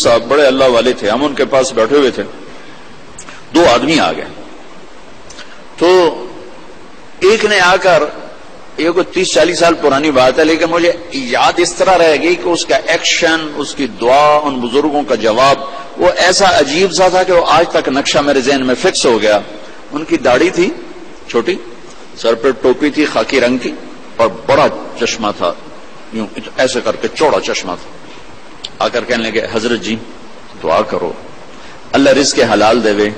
صاحب بڑے اللہ والے تھے، ہم ان کے پاس بیٹھے ہوئے تھے، دو آدمی آ گئے، تو ایک نے آ کر، یہ کوئی 30-40 سال پرانی بات ہے لیکن مجھے یاد اس طرح رہ گئی کہ اس کا ایکشن، اس کی دعا، ان بزرگوں کا جواب وہ ایسا عجیب سا تھا کہ وہ آج تک نقشہ میرے ذہن میں فکس ہو گیا۔ ان کی داڑھی تھی چھوٹی، سر پہ ٹوپی تھی خاکی رنگ کی، اور بڑا چشمہ تھا، یوں ایسے کر کے چوڑا چشمہ تھا۔ آ کر کہنے لگے حضرت جی دعا کرو اللہ رزق حلال دے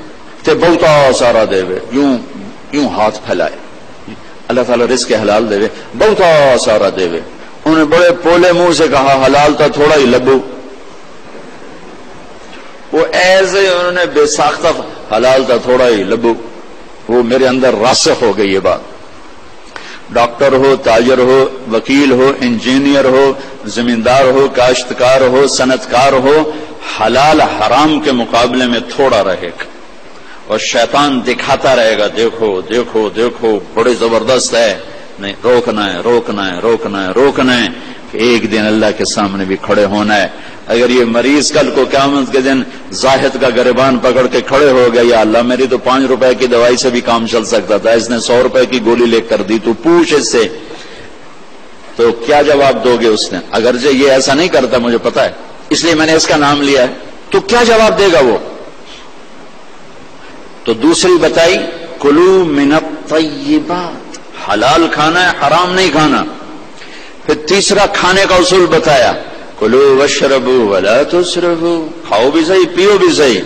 تے بہتا سارا دے، یوں ہاتھ پھیلائے، اللہ تعالیٰ رزق حلال دے بہتا سارا دے۔ انہوں نے بڑے پولے منہ سے کہا حلال تھا تھوڑا ہی لبو، وہ ایسے انہوں نے بے ساختہ حلال تھا تھوڑا ہی لبو، وہ میرے اندر راسخ ہو گئی یہ بات۔ ڈاکٹر ہو، تاجر ہو، وکیل ہو، انجینئر ہو، زمیندار ہو، کاشتکار ہو، صنعتکار ہو، حلال حرام کے مقابلے میں تھوڑا رہے گا، اور شیطان دکھاتا رہے گا دیکھو دیکھو دیکھو بڑے زبردست ہے، نہیں روکنا ہے روکنا ہے روکنا ہے روکنا ہے، کہ ایک دن اللہ کے سامنے بھی کھڑے ہونا ہے۔ اگر یہ مریض کل کو قیامت کے دن زاہد کا گریبان پکڑ کے کھڑے ہو گیا، یا اللہ میری تو 5 روپے کی دوائی سے بھی کام چل سکتا تھا، اس نے 100 روپے کی گولی لے کر دی، تو پوچھ اس سے، تو کیا جواب دو گے؟ اس نے اگرچہ یہ ایسا نہیں کرتا مجھے پتا ہے، اس لیے میں نے اس کا نام لیا ہے، تو کیا جواب دے گا وہ؟ تو دوسری بتائی کلو من الطیبات، حلال کھانا ہے حرام نہیں کھانا۔ پھر تیسرا کھانے کا اصول بتایا کلو واشربوا ولا تسرفوا، کھاؤ بھی صحیح پیو بھی صحیح،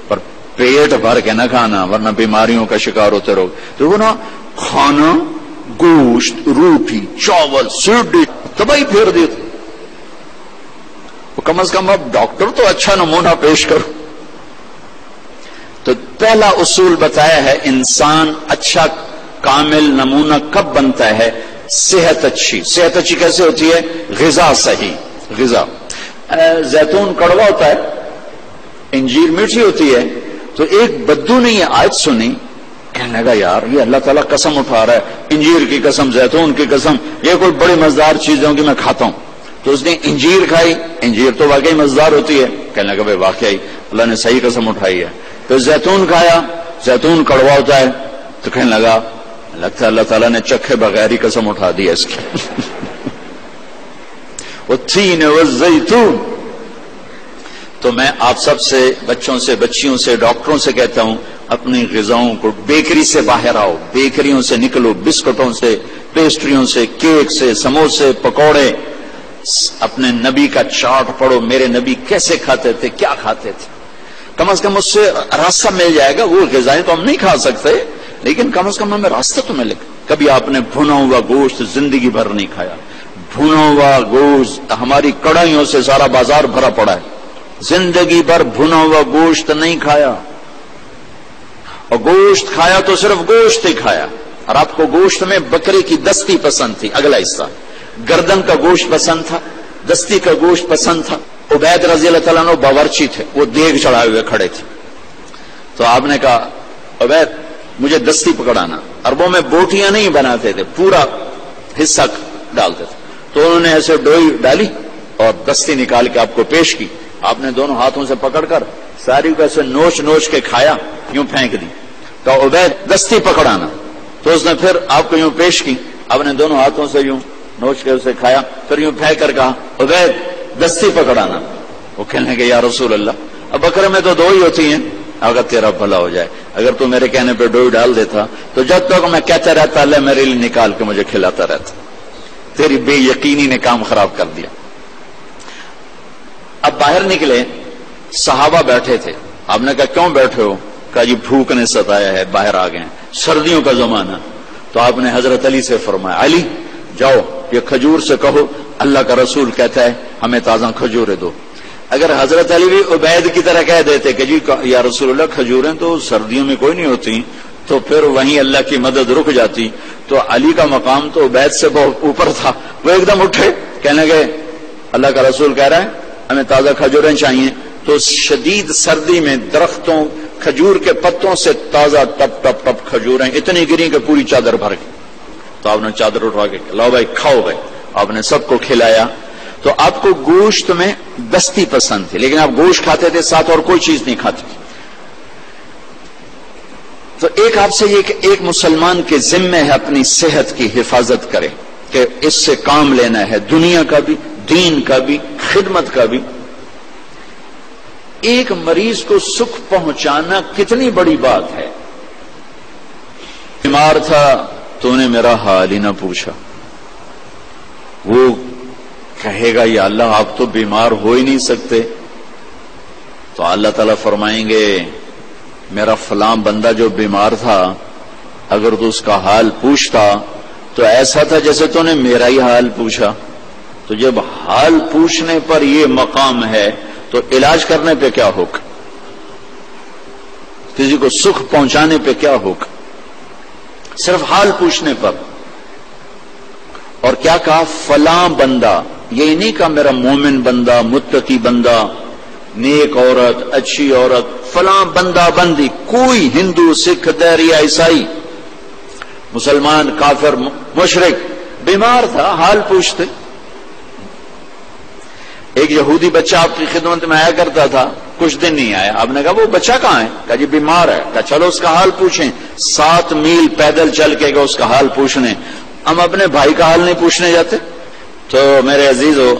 پر پیٹ بھر کے نہ کھانا ورنہ بیماریوں کا شکار ہوتے رہو۔ تو وہ نا کھانا گوشت روٹی چاول سیڑھی تباہی پھیر دیتے، کم از کم اب ڈاکٹر تو اچھا نمونہ پیش کرو۔ تو پہلا اصول بتایا ہے انسان اچھا کامل نمونہ کب بنتا ہے؟ صحت اچھی۔ صحت اچھی کیسے ہوتی ہے؟ غذا صحیح، غذا۔ زیتون کڑوا ہوتا ہے، انجیر میٹھی ہوتی ہے، تو ایک بدو نے یہ آیت سنی، کہنے لگا یار یہ اللہ تعالیٰ قسم اٹھا رہا ہے، انجیر کی قسم زیتون کی قسم، یہ کوئی بڑی مزیدار چیز ہوگی میں کھاتا ہوں۔ تو اس نے انجیر کھائی، انجیر تو واقعی مزیدار ہوتی ہے، کہنے لگا بھائی واقعی اللہ نے صحیح قسم اٹھائی ہے۔ تو زیتون کھایا، زیتون کڑوا ہوتا ہے، تو کہنے لگا لگتا ہے اللہ تعالیٰ نے چکھے بغیر ہی قسم اٹھا دی ہے اس کی۔ والتین والزیتون۔ تو میں آپ سب سے، بچوں سے، بچیوں سے، ڈاکٹروں سے کہتا ہوں اپنی غذاؤں کو، بیکری سے باہر آؤ، بیکریوں سے نکلو، بسکٹوں سے، پیسٹریوں سے، کیک سے، سموسے، پکوڑے۔ اپنے نبی کا چارٹ پڑھو، میرے نبی کیسے کھاتے تھے، کیا کھاتے تھے، کم از کم اس سے راستہ مل جائے گا۔ وہ غذائیں تو ہم نہیں کھا سکتے لیکن کم از کم ہمیں راستہ تو ملے گا۔ کبھی آپ نے بھنا ہوا گوشت زندگی بھر نہیں کھایا، بھنا ہوا گوشت، ہماری کڑھائیوں سے سارا بازار بھرا پڑا ہے، زندگی بھر بھنا ہوا گوشت نہیں کھایا، اور گوشت کھایا تو صرف گوشت ہی کھایا۔ اور آپ کو گوشت میں بکری کی دستی پسند تھی، اگلا حصہ گردن کا گوشت پسند تھا، دستی کا گوشت پسند تھا۔ عبید رضی اللہ تعالیٰ عنہ باورچی تھے، وہ دیگ چڑھائے ہوئے کھڑے تھے، تو آپ نے کہا عبید مجھے دستی پکڑانا۔ عربوں میں بوٹیاں نہیں بناتے تھے، پورا حصہ ڈالتے تھے، تو انہوں نے ایسے ڈوئی ڈالی اور دستی نکال کے آپ کو پیش کی۔ آپ نے دونوں ہاتھوں سے پکڑ کر ساری کو ایسے نوچ نوچ کے کھایا، یوں پھینک دی، کہا عبید دستی پکڑانا۔ تو اس نے پھر آپ کو یوں پیش کی، آپ نے دونوں ہاتھوں سے یوں نوچ کے اسے کھایا، پھر یوں پھینک کر کہا عبید دستی پکڑانا۔ وہ کہنے کہ یا رسول اللہ اب بکرے میں تو 2 ہی ہوتی ہیں، اگر تیرا بھلا ہو جائے، اگر تو میرے کہنے پہ ڈوئی ڈال دیتا تو جب تک میں کہتا رہتا اللہ میرے لیے نکال کے مجھے کھلاتا رہتا۔ تیری بے یقینی نے کام خراب کر دیا۔ اب باہر نکلے، صحابہ بیٹھے تھے، آپ نے کہا کیوں بیٹھے ہو؟ کہا جی بھوک نے ستایا ہے، باہر آ گئے ہیں، سردیوں کا زمانہ۔ تو آپ نے حضرت علی سے فرمایا علی جاؤ یہ کھجور سے کہو اللہ کا رسول کہتا ہے ہمیں تازہ کھجوریں دو۔ اگر حضرت علی بھی عبید کی طرح کہہ دیتے کہ جی یا رسول اللہ کھجوریں تو سردیوں میں کوئی نہیں ہوتی، تو پھر وہیں اللہ کی مدد رک جاتی۔ تو علی کا مقام تو عبید سے بہت اوپر تھا، وہ ایک دم اٹھے، کہنے لگے اللہ کا رسول کہہ رہا ہے ہمیں تازہ کھجوریں چاہیے۔ تو شدید سردی میں درختوں کھجور کے پتوں سے تازہ ٹپ ٹپ ٹپ کھجوریں اتنی گری کہ پوری چادر بھر گئی۔ تو آپ نے چادر اٹھا کے لاؤ بھائی کھاؤ بھائی، آپ نے سب کو کھلایا۔ تو آپ کو گوشت میں دستی پسند تھی، لیکن آپ گوشت کھاتے تھے، ساتھ اور کوئی چیز نہیں کھاتے تھے. تو ایک آپ سے یہ کہ ایک مسلمان کے ذمہ ہے اپنی صحت کی حفاظت کرے کہ اس سے کام لینا ہے، دنیا کا بھی، دین کا بھی، خدمت کا بھی. ایک مریض کو سکھ پہنچانا کتنی بڑی بات ہے. بیمار تھا تو نے میرا حال ہی نہ پوچھا. وہ کہے گا یا اللہ آپ تو بیمار ہو ہی نہیں سکتے، تو اللہ تعالیٰ فرمائیں گے میرا فلاں بندہ جو بیمار تھا اگر تو اس کا حال پوچھتا تو ایسا تھا جیسے تو نے میرا ہی حال پوچھا. تو جب حال پوچھنے پر یہ مقام ہے تو علاج کرنے پہ کیا ہوگا، کسی کو سکھ پہنچانے پہ کیا ہوگا، صرف حال پوچھنے پر. اور کیا کہا فلاں بندہ، یہ نہیں کہا میرا مومن بندہ، متقی بندہ، نیک عورت، اچھی عورت، فلاں بندہ بندی. کوئی ہندو، سکھ، دہری، عیسائی، مسلمان، کافر، مشرک بیمار تھا، حال پوچھتے. ایک یہودی بچہ آپ کی خدمت میں آیا کرتا تھا، کچھ دن نہیں آیا. آپ نے کہا وہ بچہ کہاں ہے؟ کہا جی بیمار ہے. کہا چلو اس کا حال پوچھیں. 7 میل پیدل چل کے گئے اس کا حال پوچھنے. ہم اپنے بھائی کا حال نہیں پوچھنے جاتے؟ تو میرے عزیزو،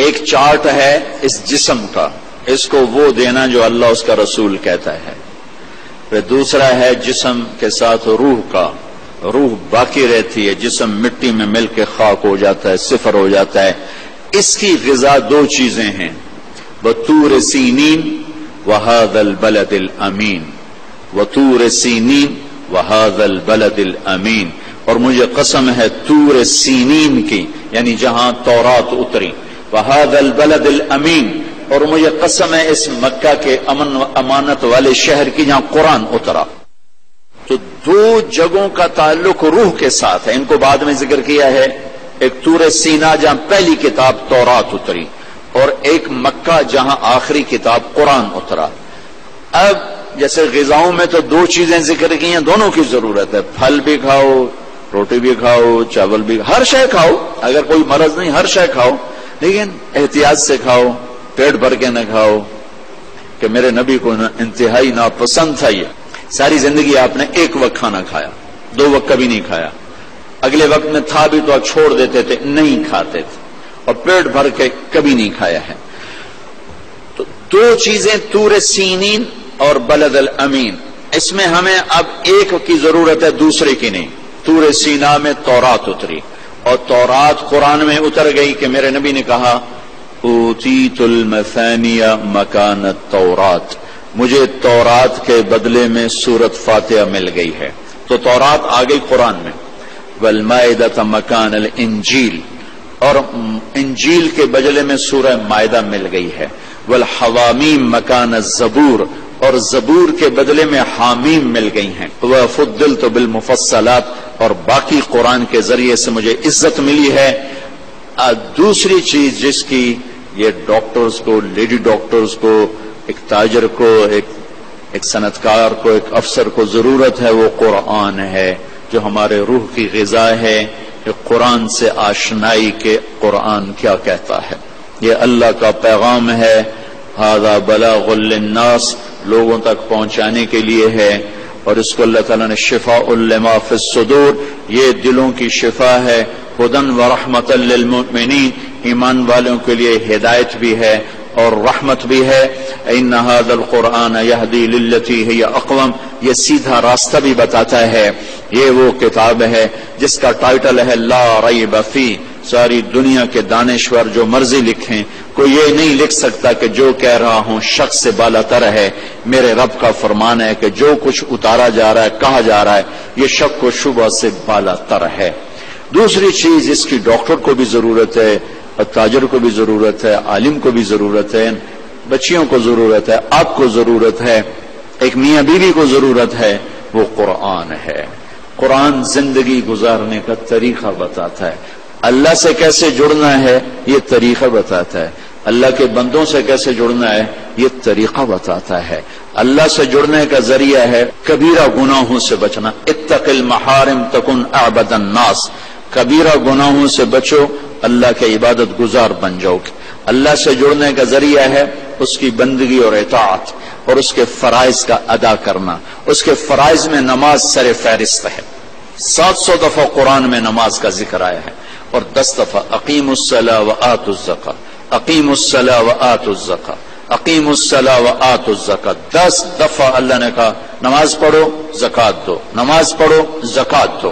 ایک چارٹ ہے اس جسم کا، اس کو وہ دینا جو اللہ اس کا رسول کہتا ہے. پھر دوسرا ہے جسم کے ساتھ روح کا، روح باقی رہتی ہے، جسم مٹی میں مل کے خاک ہو جاتا ہے، صفر ہو جاتا ہے. اس کی غذا 2 چیزیں ہیں، وطور سینین وہذا البلد الامین، وطور سینین وہذا البلد الامین. اور مجھے قسم ہے طور سینین کی، یعنی جہاں تورات اتری، وہذا البلد الامین، اور مجھے قسم ہے اس مکہ کے امن و امانت والے شہر کی جہاں قرآن اترا. تو 2 جگہوں کا تعلق روح کے ساتھ ہے، ان کو بعد میں ذکر کیا ہے. ایک طور سینا جہاں پہلی کتاب تورات اتری، اور ایک مکہ جہاں آخری کتاب قرآن اترا. اب جیسے غذاؤں میں تو 2 چیزیں ذکر کی ہیں، دونوں کی ضرورت ہے. پھل بھی کھاؤ، روٹی بھی کھاؤ، چاول بھی، ہر شے کھاؤ، اگر کوئی مرض نہیں ہر شے کھاؤ، لیکن احتیاط سے کھاؤ، پیٹ بھر کے نہ کھاؤ. کہ میرے نبی کو انتہائی ناپسند تھا یہ. ساری زندگی آپ نے 1 وقت کھانا کھایا، 2 وقت کبھی نہیں کھایا. اگلے وقت میں تھا بھی تو آپ چھوڑ دیتے تھے، نہیں کھاتے تھے، اور پیٹ بھر کے کبھی نہیں کھایا ہے. تو 2 چیزیں طور سینین اور بلد الامین، اس میں ہمیں اب ایک کی ضرورت ہے، دوسرے کی نہیں. طور سینا میں تورات اتری، اور تورات قرآن میں اتر گئی کہ میرے نبی نے کہا اوتیت المثانی مکان التورات، مجھے تورات کے بدلے میں سورۃ فاتحہ مل گئی ہے. تو تورات آ گئی قرآن میں. والمائدۃ مکان الانجیل، اور انجیل کے بدلے میں سورہ مائدہ مل گئی ہے. والحوامیم مکان الزبور، اور زبور کے بدلے میں حامیم مل گئی ہیں. وفضلت بالمفصلات، اور باقی قرآن کے ذریعے سے مجھے عزت ملی ہے. دوسری چیز جس کی یہ ڈاکٹرز کو، لیڈی ڈاکٹرز کو، ایک تاجر کو، ایک صنعتکار کو، ایک افسر کو ضرورت ہے، وہ قرآن ہے جو ہمارے روح کی غذا ہے. کہ قرآن سے آشنائی کے قرآن کیا کہتا ہے، یہ اللہ کا پیغام ہے. ھذا بلاغ للناس، لوگوں تک پہنچانے کے لیے ہے. اور اس کو اللہ تعالیٰ نے شفاء لما فی الصدور، یہ دلوں کی شفا ہے. ہدی ورحمۃ للمؤمنین، ایمان والوں کے لیے ہدایت بھی ہے اور رحمت بھی ہے. ان ھذا القرآن یہدی للتی ہی اقوم، یہ سیدھا راستہ بھی بتاتا ہے. یہ وہ کتاب ہے جس کا ٹائٹل ہے لا ریب فیہ. ساری دنیا کے دانشور جو مرضی لکھیں، کوئی یہ نہیں لکھ سکتا کہ جو کہہ رہا ہوں شخص سے بالا تر ہے. میرے رب کا فرمان ہے کہ جو کچھ اتارا جا رہا ہے، کہا جا رہا ہے، یہ شک و شبہ سے بالا تر ہے. دوسری چیز اس کی ڈاکٹر کو بھی ضرورت ہے، تاجر کو بھی ضرورت ہے، عالم کو بھی ضرورت ہے، بچیوں کو ضرورت ہے، آپ کو ضرورت ہے، ایک میاں بیوی کو ضرورت ہے، وہ قرآن ہے. قرآن زندگی گزارنے کا طریقہ بتاتا ہے. اللہ سے کیسے جڑنا ہے یہ طریقہ بتاتا ہے. اللہ کے بندوں سے کیسے جڑنا ہے یہ طریقہ بتاتا ہے. اللہ سے جڑنے کا ذریعہ ہے کبیرہ گناہوں سے بچنا. اتق المحارم تکن اعبد الناس، کبیرہ گناہوں سے بچو اللہ کے عبادت گزار بن جاؤ گے۔ اللہ سے جڑنے کا ذریعہ ہے اس کی بندگی اور اطاعت اور اس کے فرائض کا ادا کرنا۔ اس کے فرائض میں نماز سر فہرست ہے۔ 700 دفعہ قرآن میں نماز کا ذکر آیا ہے، اور 10 دفعہ اقیموا الصلاۃ وآتوا الزکاۃ، اقیموا الصلاۃ وآتوا الزکاۃ، اقیموا الصلاۃ وآتوا الزکاۃ۔ 10 دفعہ اللہ نے کہا نماز پڑھو زکوٰۃ دو، نماز پڑھو زکوٰۃ دو۔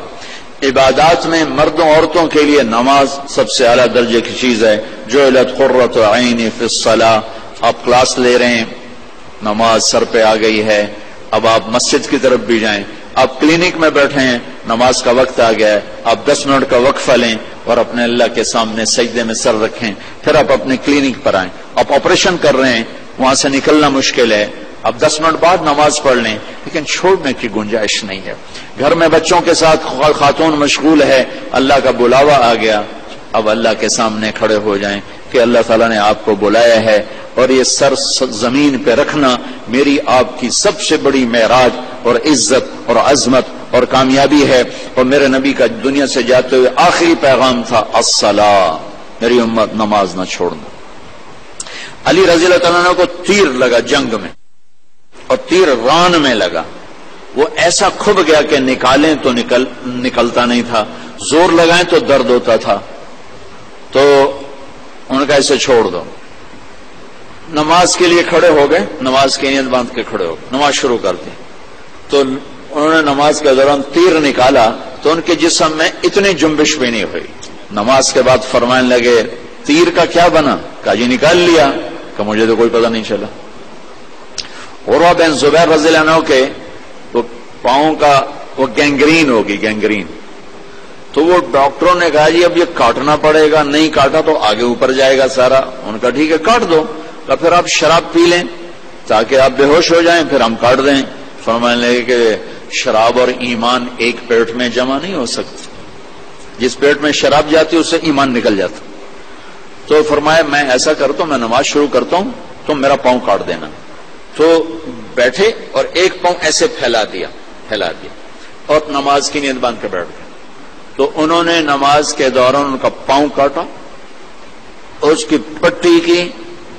عبادات میں مردوں عورتوں کے لیے نماز سب سے اعلیٰ درجے کی چیز ہے۔ جعلت قرۃ عینی فی الصلاۃ، آپ کلاس لے رہے ہیں، نماز سر پہ آ گئی ہے، اب آپ مسجد کی طرف بھی جائیں، آپ کلینک میں بیٹھے ہیں، نماز کا وقت آ گیا ہے، آپ 10 منٹ کا وقفہ لیں اور اپنے اللہ کے سامنے سجدے میں سر رکھیں، پھر آپ اپنے کلینک پر آئیں۔ آپ آپریشن کر رہے ہیں، وہاں سے نکلنا مشکل ہے، اب 10 منٹ بعد نماز پڑھ لیں، لیکن چھوڑنے کی گنجائش نہیں ہے۔ گھر میں بچوں کے ساتھ خاتون مشغول ہے، اللہ کا بلاوا آ گیا، اب اللہ کے سامنے کھڑے ہو جائیں کہ اللہ تعالیٰ نے آپ کو بلایا ہے، اور یہ سر زمین پہ رکھنا میری آپ کی سب سے بڑی معراج اور عزت اور عظمت اور کامیابی ہے۔ اور میرے نبی کا دنیا سے جاتے ہوئے آخری پیغام تھا الصلاۃ، میری امت نماز نہ چھوڑنا۔ علی رضی اللہ تعالیٰ عنہ کو تیر لگا جنگ میں، اور تیر ران میں لگا، وہ ایسا کھب گیا کہ نکالیں تو نکلتا نہیں تھا، زور لگائیں تو درد ہوتا تھا، تو ان کا اسے چھوڑ دو۔ نماز کے لیے کھڑے ہو گئے، نماز کی نیت باندھ کے کھڑے ہو گئے، نماز شروع کر دی، تو انہوں نے نماز کے دوران تیر نکالا تو ان کے جسم میں اتنی جنبش بھی نہیں ہوئی۔ نماز کے بعد فرمانے لگے تیر کا کیا بنا؟ کہا جی نکال لیا، کہ مجھے تو کوئی پتہ نہیں چلا۔ عروہ بن زبیر رضی اللہ عنہ کے وہ پاؤں کا وہ گینگرین ہوگی، گینگرین، تو وہ ڈاکٹروں نے کہا جی اب یہ کاٹنا پڑے گا، نہیں کاٹا تو آگے اوپر جائے گا سارا۔ ان کا ٹھیک ہے کاٹ دو، تو پھر آپ شراب پی لیں تاکہ آپ بے ہوش ہو جائیں، پھر ہم کاٹ دیں۔ فرمانے لگے کہ شراب اور ایمان ایک پیٹ میں جمع نہیں ہو سکتے، جس پیٹ میں شراب جاتی اس سے ایمان نکل جاتا۔ تو فرمایا میں ایسا کرتا ہوں، میں نماز شروع کرتا ہوں، تم میرا پاؤں کاٹ دینا۔ تو بیٹھے اور ایک پاؤں ایسے پھیلا دیا اور نماز کی نیت باندھ کے بیٹھ گئے۔ تو انہوں نے نماز کے دوران ان کا پاؤں کاٹا، اس کی پٹی کی،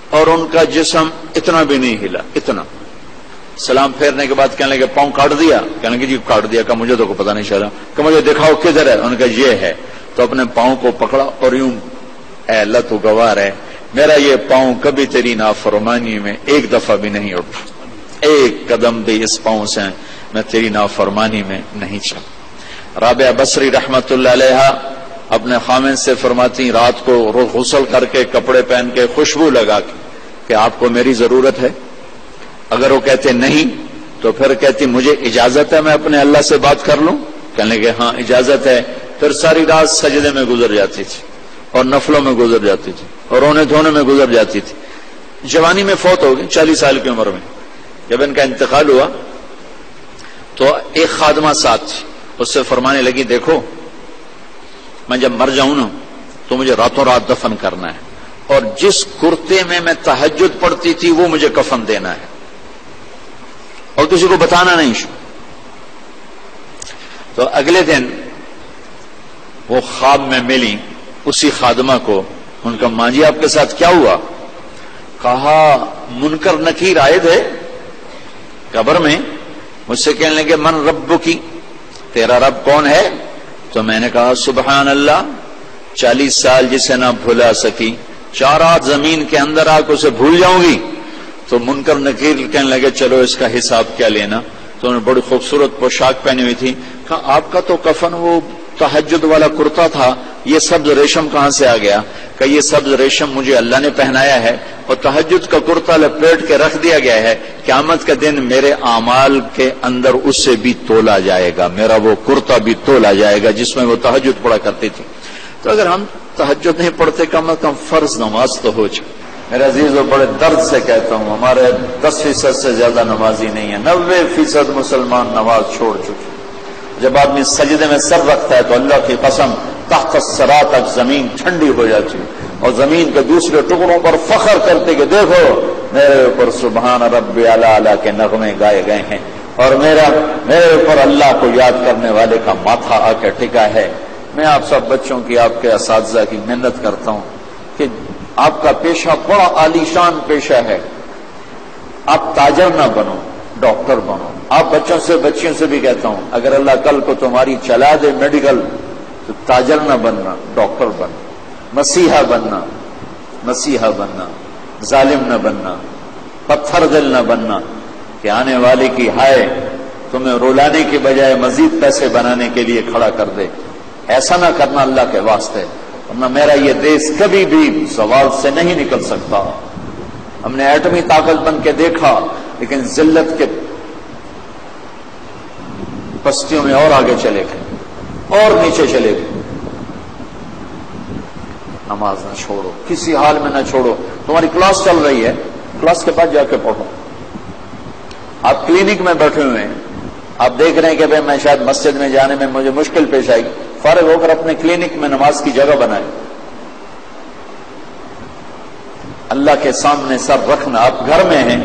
اور ان کا جسم اتنا بھی نہیں ہلا، اتنا۔ سلام پھیرنے کے بعد کہنے لگے پاؤں کاٹ دیا؟ کہنے لگے جی کاٹ دیا۔ کہ مجھے تو پتہ نہیں چلا، کہ مجھے دکھاؤ کدھر ہے؟ ان کا یہ ہے۔ تو اپنے پاؤں کو پکڑا اور یوں، اے اللہ تو گواہ ہے میرا یہ پاؤں کبھی تیری نافرمانی میں ایک دفعہ بھی نہیں اٹھا، ایک قدم بھی اس پاؤں سے میں تیری نافرمانی میں نہیں چلا۔ رابعہ بصری رحمت اللہ علیہا اپنے خامن سے فرماتی رات کو غسل کر کے کپڑے پہن کے خوشبو لگا کے کہ آپ کو میری ضرورت ہے؟ اگر وہ کہتے نہیں تو پھر کہتی مجھے اجازت ہے میں اپنے اللہ سے بات کر لوں؟ کہنے لگے ہاں اجازت ہے۔ پھر ساری رات سجدے میں گزر جاتی تھی اور نفلوں میں گزر جاتی تھی اور رونے دھونے میں گزر جاتی تھی۔ جوانی میں فوت ہو گئی، 40 سال کی عمر میں۔ جب ان کا انتقال ہوا تو ایک خادمہ ساتھ تھی، اس سے فرمانے لگی دیکھو میں جب مر جاؤں نا تو مجھے راتوں رات دفن کرنا ہے، اور جس کرتے میں تہجد پڑھتی تھی وہ مجھے کفن دینا ہے، اور کسی کو بتانا نہیں۔ تو اگلے دن وہ خواب میں ملی اسی خادمہ کو، ان کا ماں جی آپ کے ساتھ کیا ہوا؟ کہا منکر نکیر آئے تھے قبر میں، مجھ سے کہنے لگے من ربکی، تیرا رب کون ہے؟ تو میں نے کہا سبحان اللہ، 40 سال جسے نہ بھلا سکی، 4 رات زمین کے اندر آ کے اسے بھول جاؤں گی؟ تو منکر نکیر کہنے لگے چلو اس کا حساب کیا لینا۔ تو انہوں نے بڑی خوبصورت پوشاک پہنی ہوئی تھی، کہا آپ کا تو کفن وہ تہجد والا کرتا تھا، یہ سبز ریشم کہاں سے آ گیا؟ کہ یہ سبز ریشم مجھے اللہ نے پہنایا ہے، اور تہجد کا کرتا لپیٹ کے رکھ دیا گیا ہے، قیامت کا دن میرے اعمال کے اندر اس سے بھی تولا جائے گا، میرا وہ کرتا بھی تولا جائے گا جس میں وہ تہجد پڑھا کرتی تھی۔ تو اگر ہم تہجد نہیں پڑھتے کم از کم فرض نماز تو ہو جائے۔ میرے عزیزوں بڑے درد سے کہتا ہوں ہمارے 10% سے زیادہ نمازی نہیں ہے، 90% مسلمان نماز چھوڑ چکے۔ جب آدمی سجدے میں سر رکھتا ہے تو اللہ کی قسم تحت الثری تک زمین ٹھنڈی ہو جاتی ہے، اور زمین کے دوسرے ٹکڑوں پر فخر کرتے کہ دیکھو میرے اوپر سبحان ربی اعلی اعلی کے نغمے گائے گئے ہیں، اور میرے اوپر اللہ کو یاد کرنے والے کا ماتھا آ کے ٹکا ہے۔ میں آپ سب بچوں کی، آپ کے اساتذہ کی محنت کرتا ہوں کہ آپ کا پیشہ بڑا عالیشان پیشہ ہے، آپ تاجر نہ بنو، ڈاکٹر بنو۔ آپ بچوں سے بچیوں سے بھی کہتا ہوں، اگر اللہ کل کو تمہاری چلا دے میڈیکل تو تاجر نہ بننا، ڈاکٹر بننا، مسیحا بننا، مسیحا بننا، ظالم نہ بننا، پتھر دل نہ بننا کہ آنے والے کی ہائے تمہیں رولانے کے بجائے مزید پیسے بنانے کے لیے کھڑا کر دے۔ ایسا نہ کرنا اللہ کے واسطے، ورنہ میرا یہ دیش کبھی بھی زوال سے نہیں نکل سکتا۔ ہم نے ایٹمی طاقت بن کے دیکھا، لیکن ذلت کے پستیوں میں اور آگے چلے گئے اور نیچے چلے گئے۔ نماز نہ چھوڑو، کسی حال میں نہ چھوڑو۔ تمہاری کلاس چل رہی ہے، کلاس کے بعد جا کے پڑھو۔ آپ کلینک میں بیٹھے ہوئے ہیں، آپ دیکھ رہے ہیں کہ بھائی میں شاید مسجد میں جانے میں مجھے مشکل پیش آئی، فارغ ہو کر اپنے کلینک میں نماز کی جگہ بنائیں۔ اللہ کے سامنے سب رکھنا۔ آپ گھر میں ہیں،